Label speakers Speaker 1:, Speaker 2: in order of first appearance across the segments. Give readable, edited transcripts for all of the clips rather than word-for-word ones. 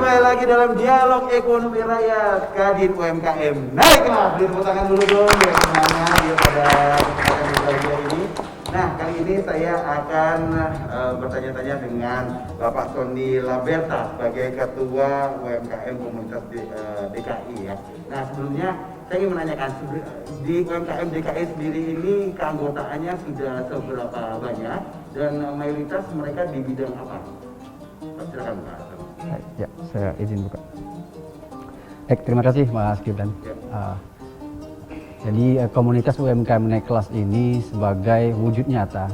Speaker 1: kembali lagi dalam dialog ekonomi rakyat Kadin UMKM. Naik kelas, beri tepuk tangan dulu dong ya semuanya dia pada kesempatan berbahagia ini. Nah, kali ini saya akan bertanya-tanya dengan Bapak Tony Laberta sebagai Ketua UMKM Komunitas DKI ya. Nah, sebelumnya saya ingin menanyakan di UMKM DKI sendiri ini keanggotaannya sudah seberapa banyak dan mayoritas mereka di bidang apa? Silakan Pak.
Speaker 2: Ya, saya izin buka. Terima kasih Mas Gibran. Jadi komunitas UMKM naik kelas ini sebagai wujud nyata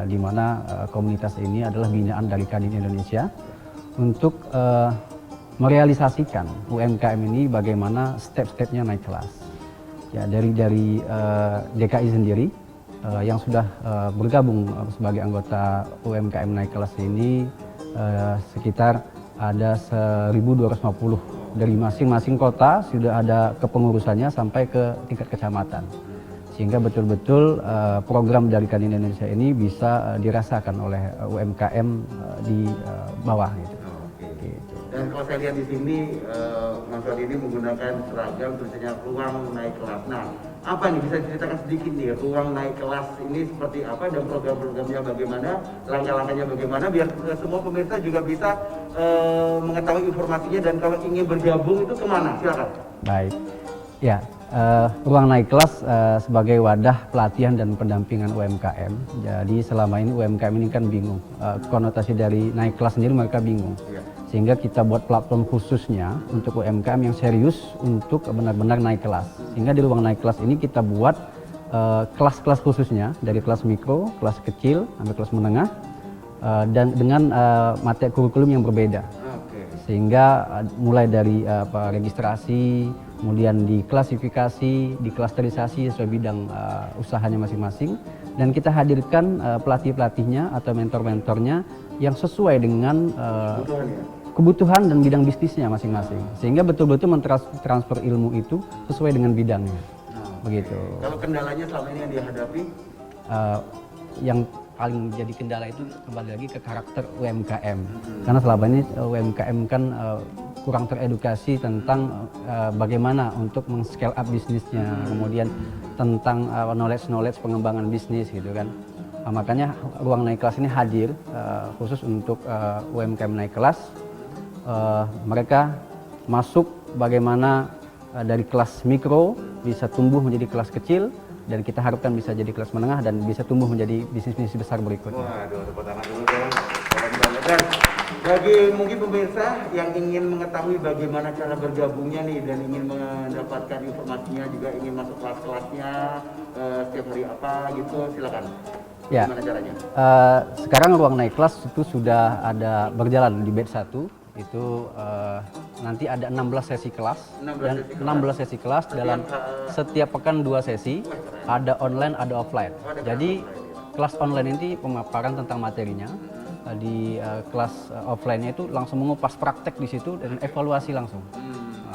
Speaker 2: di mana komunitas ini adalah binaan dari Kadin Indonesia untuk merealisasikan UMKM ini bagaimana step-stepnya naik kelas. Ya, dari DKI sendiri yang sudah bergabung sebagai anggota UMKM naik kelas ini sekitar ada 1.250 dari masing-masing kota sudah ada kepengurusannya sampai ke tingkat kecamatan, sehingga betul-betul program dari Kadin Indonesia ini bisa dirasakan oleh UMKM di bawah gitu. Gitu.
Speaker 1: Dan kalau saya lihat di sini Mas Wali ini menggunakan seragam tulisannya ruang naik kelas. Nah, apa nih bisa diceritakan sedikit nih ruang naik kelas ini seperti apa dan program-programnya bagaimana, langkah-langkahnya bagaimana biar semua pemirsa juga bisa mengetahui informasinya dan kalau ingin bergabung itu kemana? Silakan.
Speaker 2: Baik, ya. Ruang naik kelas sebagai wadah pelatihan dan pendampingan UMKM. Jadi selama ini UMKM ini kan bingung, konotasi dari naik kelas sendiri mereka bingung. Sehingga kita buat platform khususnya untuk UMKM yang serius untuk benar-benar naik kelas. Sehingga di ruang naik kelas ini kita buat kelas-kelas khususnya dari kelas mikro, kelas kecil, sampai kelas menengah, dan dengan materi kurikulum yang berbeda. Sehingga mulai dari registrasi, kemudian diklasifikasi, diklasterisasi sesuai bidang usahanya masing-masing, dan kita hadirkan pelatih-pelatihnya atau mentor-mentornya yang sesuai dengan kebutuhan dan bidang bisnisnya masing-masing, sehingga betul-betul mentransfer ilmu itu sesuai dengan bidangnya. Begitu.
Speaker 1: Kalau kendalanya selama ini yang dihadapi?
Speaker 2: Yang paling jadi kendala itu kembali lagi ke karakter UMKM, karena selama ini UMKM kan kurang teredukasi tentang bagaimana untuk men-scale up bisnisnya, kemudian tentang knowledge pengembangan bisnis gitu kan. Makanya ruang naik kelas ini hadir khusus untuk UMKM naik kelas. Mereka masuk bagaimana dari kelas mikro bisa tumbuh menjadi kelas kecil, dan kita harapkan bisa jadi kelas menengah dan bisa tumbuh menjadi bisnis-bisnis besar berikutnya.
Speaker 1: Waduh, tepuk tangan dulu dong. Dan bagi mungkin pemirsa yang ingin mengetahui bagaimana cara bergabungnya nih dan ingin mendapatkan informasinya, juga ingin masuk kelas-kelasnya setiap hari apa gitu, silakan.
Speaker 2: Ya.
Speaker 1: Gimana caranya?
Speaker 2: Sekarang ruang naik kelas itu sudah ada berjalan di batch 1. Itu nanti ada 16 sesi kelas, 16 sesi kelas dalam setiap pekan 2 sesi, ada online ada offline. Jadi kelas online ini pemaparan tentang materinya, di kelas offline-nya itu langsung mengupas praktek di situ dan evaluasi langsung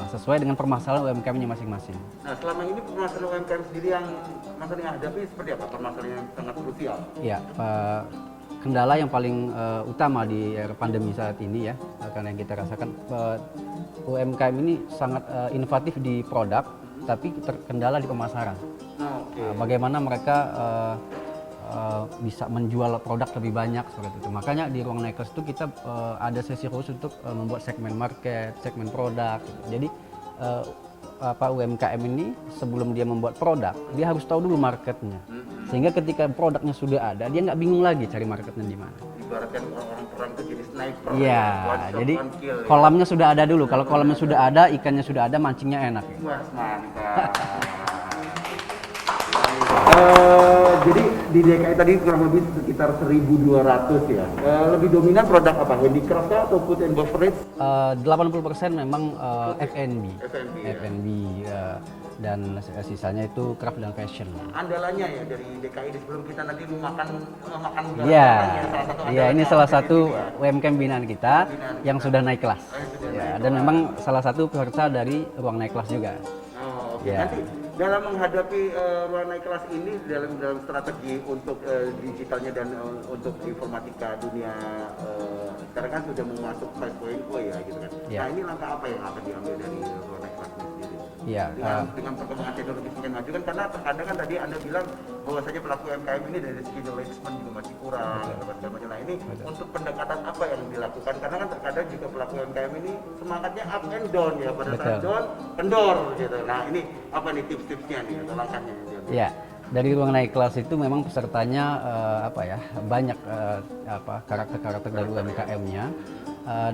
Speaker 2: sesuai dengan permasalahan UMKM-nya masing-masing.
Speaker 1: Nah, selama ini permasalahan UMKM sendiri yang masalah yang hadapi seperti apa? Permasalahan yang sangat krusial.
Speaker 2: Ya, kendala yang paling utama di era pandemi saat ini ya, karena yang kita rasakan UMKM ini sangat inovatif di produk, tapi terkendala di pemasaran. Bagaimana mereka bisa menjual produk lebih banyak seperti itu. Makanya di ruang naik kelas itu kita ada sesi khusus untuk membuat segmen market, segmen produk. Jadi UMKM ini sebelum dia membuat produk, dia harus tahu dulu marketnya. Sehingga ketika produknya sudah ada, dia nggak bingung lagi cari marketnya di mana.
Speaker 1: Ibaratkan orang perang itu jadi sniper.
Speaker 2: Iya, jadi kolamnya sudah ada dulu. Kalau kolamnya sudah ada, ikannya sudah ada, mancingnya enak.
Speaker 1: Wah, mantap. Jadi di DKI tadi kurang lebih sekitar 1.200 ya. Lebih dominan produk apa? Handicraft atau food and beverage?
Speaker 2: 80% memang F&B.
Speaker 1: F&B
Speaker 2: dan sisanya itu craft dan fashion.
Speaker 1: Andalannya ya dari DKI sebelum kita nanti makan
Speaker 2: Iya. Iya, ini salah satu UMKM binaan kita yang sudah naik kelas. Ya, dan memang salah satu peserta dari ruang naik kelas juga.
Speaker 1: Ya. Nanti dalam menghadapi ruang naik kelas ini dalam strategi untuk digitalnya dan untuk informatika dunia sekarang kan sudah mau masuk 5.0 ya gitu kan.
Speaker 2: Ya.
Speaker 1: Nah ini langkah apa yang akan diambil dari Ruang Naik Kelas ini sendiri?
Speaker 2: Ya,
Speaker 1: Dengan perkembangan teknologi semakin maju kan, karena terkadang kan tadi Anda bilang bahwasanya pelaku UMKM ini dari segi knowledge juga masih kurang dan segala macam. Nah ini untuk pendekatan apa yang dilakukan? Karena kan terkadang juga pelaku UMKM ini semangatnya up and down ya, pada saat
Speaker 2: Betul.
Speaker 1: down kendor gitu. Nah ini apa nih tips-tipsnya nih atau langkahnya yang diambil?
Speaker 2: Ya, dari Ruang Naik Kelas itu memang pesertanya banyak karakter-karakter dari UMKM-nya,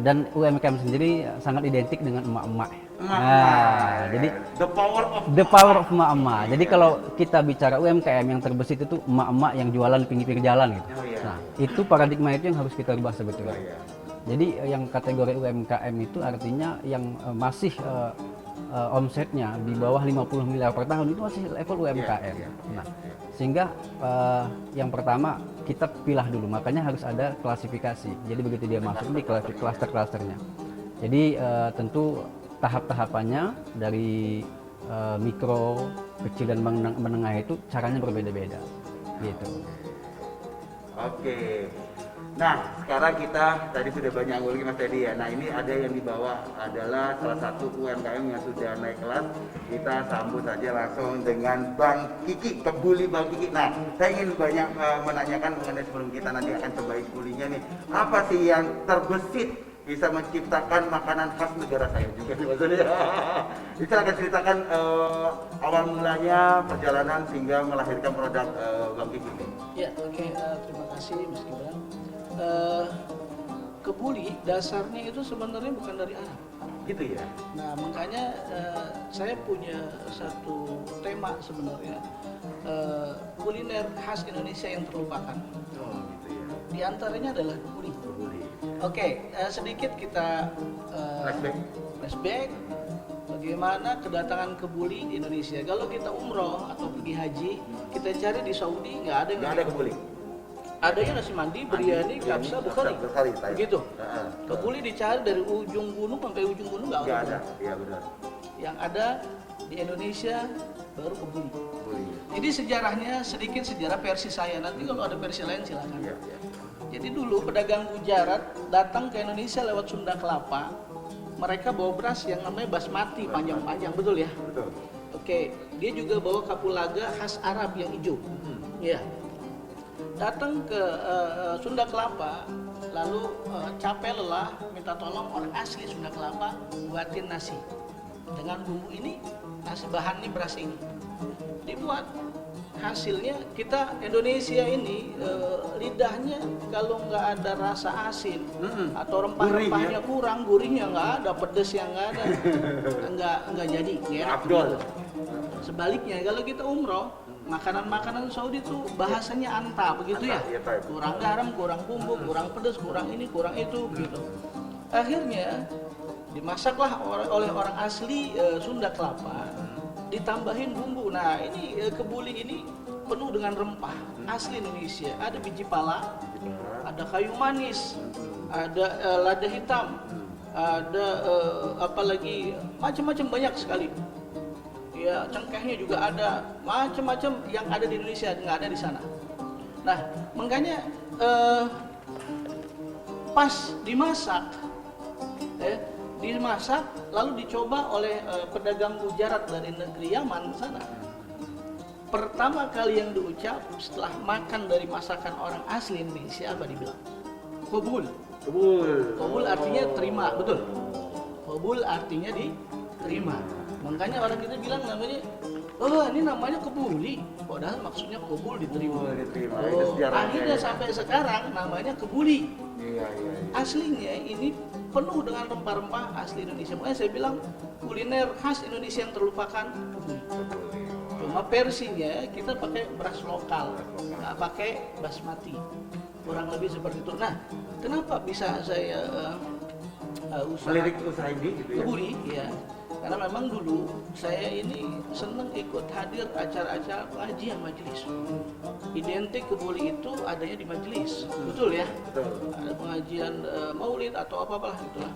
Speaker 2: dan UMKM sendiri sangat identik dengan emak-emak. Nah, jadi the power of emak-emak. Jadi kalau kita bicara UMKM yang terbesit itu emak-emak yang jualan di pinggir jalan gitu.
Speaker 1: Oh, iya.
Speaker 2: Nah, itu paradigma itu yang harus kita rubah sebetulnya.
Speaker 1: Oh, iya.
Speaker 2: Jadi yang kategori UMKM itu artinya yang masih omsetnya di bawah 50 miliar per tahun itu masih level UMKM. Nah, sehingga yang pertama kita pilah dulu, makanya harus ada klasifikasi. Jadi begitu dia masuk di klaster-klasternya. Jadi tentu tahap-tahapannya dari mikro, kecil dan menengah itu caranya berbeda-beda. Gitu.
Speaker 1: Oke. Nah, sekarang kita tadi sudah banyak ngulik Mas Teddy ya. Nah, ini ada yang dibawa adalah salah satu UMKM yang sudah naik kelas. Kita sambut saja langsung dengan Bang Kiki, Kebuli Bang Kiki. Nah, saya ingin banyak menanyakan mengenai sebelum kita nanti akan cobain kulinya nih. Apa sih yang terbesit bisa menciptakan makanan khas negara saya juga nih maksudnya. Bisa akan ceritakan awal mulanya perjalanan sehingga melahirkan produk Bang Kiki nih.
Speaker 3: Ya, oke. Terima kasih Mas Gibran. Kebuli dasarnya itu sebenarnya bukan dari Arab.
Speaker 1: Gitu ya.
Speaker 3: Nah, makanya saya punya satu tema sebenarnya, kuliner khas Indonesia yang terlupakan.
Speaker 1: Oh, gitu ya.
Speaker 3: Di antaranya adalah kebuli.
Speaker 1: Kebuli.
Speaker 3: Oke, sedikit kita flashback bagaimana kedatangan kebuli di Indonesia. Kalau kita umroh atau pergi haji, kita cari di Saudi nggak ada yang
Speaker 1: Nggak ada kebuli.
Speaker 3: adanya nasi mandi, biryani, kapsa, bukhari. Begitu. Kebuli dicari dari ujung gunung sampai ujung gunung nggak
Speaker 1: Nggak
Speaker 3: ada.
Speaker 1: ada, iya benar.
Speaker 3: Yang ada di Indonesia baru kebuli.
Speaker 1: Kebuli.
Speaker 3: Jadi sejarahnya sedikit sejarah versi saya. Nanti kalau ada versi lain silakan.
Speaker 1: Iya, iya.
Speaker 3: Jadi dulu pedagang Gujarat datang ke Indonesia lewat Sunda Kelapa. Mereka bawa beras yang namanya basmati panjang-panjang, betul ya?
Speaker 1: Betul.
Speaker 3: Oke, dia juga bawa kapulaga khas Arab yang hijau. Ya. Datang ke Sunda Kelapa, lalu capek lelah, minta tolong orang asli Sunda Kelapa buatin nasi. Dengan bumbu ini, nasi bahan ini beras ini. Dibuat. Hasilnya kita Indonesia ini lidahnya kalau nggak ada rasa asin atau rempah-rempahnya kurang, gurihnya nggak ada, pedes yang nggak ada, nggak jadi, nggak enak.
Speaker 1: Abdul.
Speaker 3: Sebaliknya kalau kita umroh, makanan-makanan Saudi tuh bahasanya anta begitu ya, kurang garam, kurang bumbu, kurang pedas, kurang ini, kurang itu gitu. Akhirnya dimasaklah oleh orang asli Sunda Kelapa, ditambahin bumbu. Nah ini kebuli ini penuh dengan rempah asli Indonesia. Ada biji pala, ada kayu manis, ada lada hitam, ada apalagi macam-macam banyak sekali. Ya cengkehnya juga ada, macam-macam yang ada di Indonesia nggak ada di sana. Nah makanya pas dimasak, lalu dicoba oleh pedagang Gujarat dari negeri Yaman sana. Pertama kali yang diucap setelah makan dari masakan orang asli Indonesia apa dibilang? Kobul. Kobul artinya terima, betul. Kobul artinya diterima. Makanya orang kita bilang namanya, oh ini namanya kebuli, padahal maksudnya kobul diterima. Akhirnya sampai sekarang namanya kebuli.
Speaker 1: Iya.
Speaker 3: Aslinya ini penuh dengan rempah-rempah asli Indonesia. Makanya saya bilang kuliner khas Indonesia yang terlupakan kebuli. Cuma versinya kita pakai beras lokal, nggak pakai basmati. Kurang lebih seperti itu. Nah, kenapa bisa saya
Speaker 1: Melirik usaha ini gitu ya.
Speaker 3: kebuli? Ya, karena memang dulu saya ini senang ikut hadir acara-acara pengajian majelis. Identik kebuli itu adanya di majelis, betul ya?
Speaker 1: Betul.
Speaker 3: Ada pengajian maulid atau apa-apa lah itulah.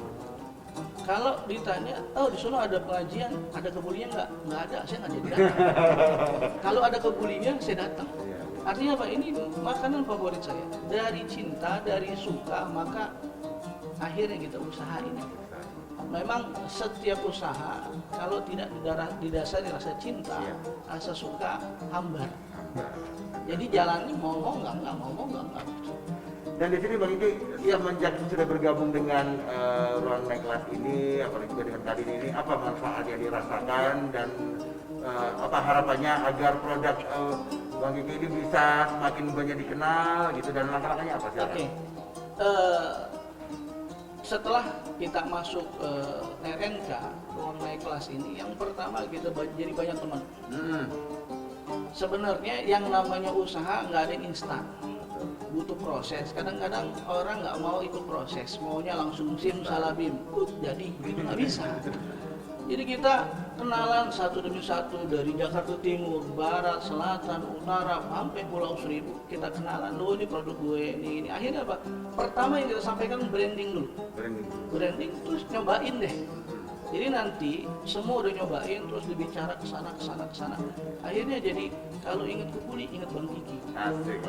Speaker 3: Kalau ditanya, oh di sana ada pengajian, ada kebulinya nggak? Nggak ada, saya nggak jadi datang. Kalau ada kebulinya, saya datang. Artinya apa? Ini makanan favorit saya. Dari cinta, dari suka, maka akhirnya kita usaha ini. memang setiap usaha kalau tidak didasari rasa cinta,
Speaker 1: Iya.
Speaker 3: rasa suka, hambar. Jadi jalannya mau enggak.
Speaker 1: Dan di sini Bang Iki, semenjak sudah bergabung dengan ruang naik kelas ini, apalagi juga dengan Kadin ini, apa manfaat yang dirasakan dan apa harapannya agar produk Bang Iki ini bisa semakin banyak dikenal gitu, dan langkah-langkahnya apa sih?
Speaker 3: Oke. Setelah kita masuk RNK, ruang naik kelas ini, yang pertama kita jadi banyak teman. Sebenarnya yang namanya usaha nggak ada yang instan, butuh proses. Kadang-kadang orang nggak mau ikut proses, maunya langsung simsalabim, jadi gitu nggak bisa. Jadi kita kenalan satu demi satu dari Jakarta Timur, Barat, Selatan, Utara, sampai Pulau Seribu. Kita kenalan, lo ini produk gue, ini. Akhirnya apa? Pertama yang kita sampaikan branding dulu. Branding terus nyobain deh. Jadi nanti semua udah nyobain, terus dibicara ke sana. Akhirnya jadi kalau ingat Kepuli, ingat Bang Kiki.
Speaker 1: Asik.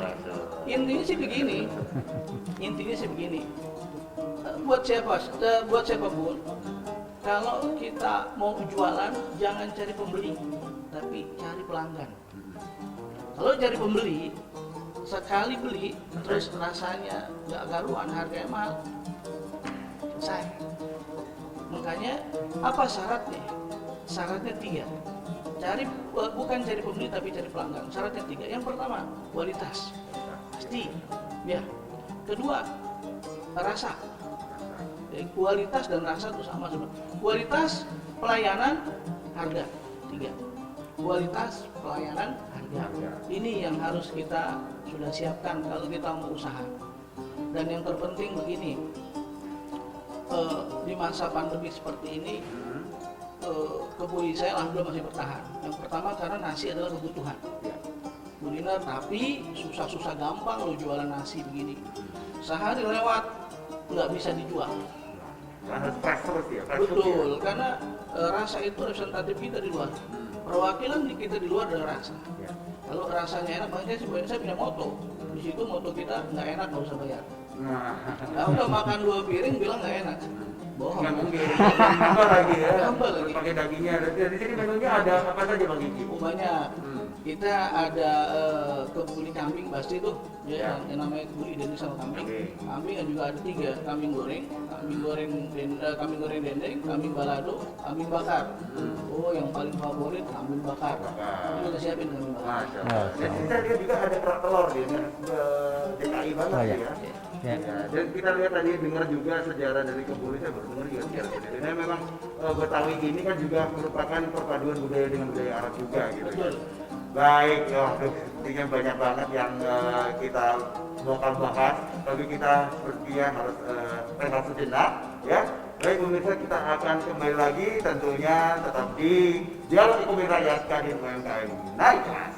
Speaker 3: Intinya sih begini. Buat siapapun, kalau kita mau jualan, jangan cari pembeli, tapi cari pelanggan. Kalau cari pembeli, sekali beli, terus rasanya nggak karuan, harganya mahal, selesai. Makanya apa syaratnya? Syaratnya 3. Bukan cari pembeli tapi cari pelanggan. Syaratnya 3. Yang pertama, kualitas. Pasti. Ya. Kedua, rasa. Kualitas dan rasa itu sama sebenarnya. Kualitas, pelayanan, harga. 3. Kualitas, pelayanan, harga. Ini yang harus kita sudah siapkan kalau kita mau usaha. Dan yang terpenting begini, di masa pandemi seperti ini, Kepuli saya alhamdulillah masih bertahan. Yang pertama karena nasi adalah kebutuhan. Kuliner, tapi susah-susah gampang lo jualan nasi begini. Sehari lewat nggak bisa dijual.
Speaker 1: Harus fresh terus ya.
Speaker 3: Betul, karena rasa itu representatif kita di luar. Perwakilan kita di luar adalah rasa. Kalau rasanya enak, makanya saya punya moto. Di situ moto kita nggak enak nggak usah bayar. Nah, udah makan 2 piring bilang nggak enak. Bohong.
Speaker 1: Nggak mungkin. Nambah lagi ya.
Speaker 3: Nambah lagi.
Speaker 1: Pakai dagingnya. Di sini menunya ada apa saja Bang Iki?
Speaker 3: Banyak. Kita ada kebuli kambing pasti tuh, ya, yang namanya kebuli identik sama kambing. Kambing juga ada 3, kambing goreng dendeng, kambing balado, kambing bakar. Oh, yang paling favorit kambing bakar. Ini udah siapin kambing bakar.
Speaker 1: Masya Allah. Dan kita lihat juga ada kerak telur dia, DKI banget
Speaker 2: Oh, ya.
Speaker 1: ya.
Speaker 2: Ya.
Speaker 1: Ya, dan kita lihat tadi dengar juga sejarah dari Kebuli, saya baru dengar juga sejarah dari ini. Memang Betawi ini kan juga merupakan perpaduan budaya dengan budaya Arab juga gitu.
Speaker 3: Betul.
Speaker 1: Baik, intinya banyak banget yang kita bakal bahas, tapi kita sepertinya harus rehat sejenak, ya. Baik pemirsa, kita akan kembali lagi tentunya tetap di Dialog Ekonomi Rakyat Kadin UMKM Naik Kelas.